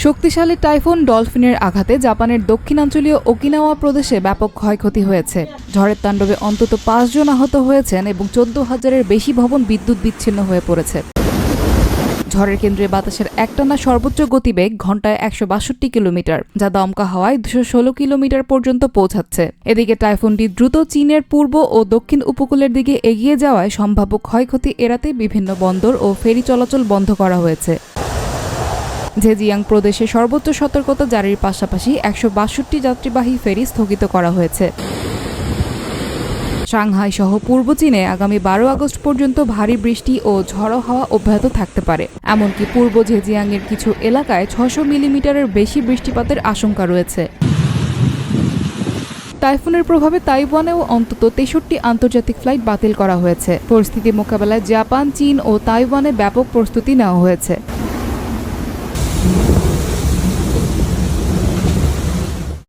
শক্তিশালী টাইফুন ডলফিনের আঘাতে জাপানের দক্ষিণাঞ্চলীয় ওকিনাওয়া প্রদেশে ব্যাপক ক্ষয়ক্ষতি হয়েছে। ঝড়ের তাণ্ডবে অন্তত ৫ জন আহত হয়েছেন এবং ১৪,০০০-এর বেশি ভবন বিদ্যুৎ বিচ্ছিন্ন হয়ে পড়েছে। ঝড়ের কেন্দ্রে বাতাসের একটানা সর্বোচ্চ গতিবেগ ঘণ্টায় ১৬২ কিলোমিটার, যা দমকা হাওয়ায় ২১৬ কিলোমিটার পর্যন্ত পৌঁছাচ্ছে। এদিকে টাইফুনটি দ্রুত চীনের পূর্ব ও দক্ষিণ উপকূলের দিকে এগিয়ে যাওয়ায় সম্ভাব্য ক্ষয়ক্ষতি এড়াতে বিভিন্ন বন্দর ও ফেরি চলাচল বন্ধ করা হয়েছে। জেজিয়াং প্রদেশে সর্বোচ্চ সতর্কতা জারির পাশাপাশি ১৬২ যাত্রীবাহী ফেরি স্থগিত করা হয়েছে। সাংহাই সহ পূর্ব চীনে আগামী ১২ আগস্ট পর্যন্ত ভারী বৃষ্টি ও ঝড়ো হাওয়া অব্যাহত থাকতে পারে। এমনকি পূর্ব জেজিয়াংয়ের কিছু এলাকায় ৬০০ মিলিমিটারের বেশি বৃষ্টিপাতের আশঙ্কা রয়েছে। টাইফুনের প্রভাবে তাইওয়ানেও অন্তত ৬৩ আন্তর্জাতিক ফ্লাইট বাতিল করা হয়েছে। পরিস্থিতি মোকাবেলায় জাপান, চীন ও তাইওয়ানে ব্যাপক প্রস্তুতি নেওয়া হয়েছে।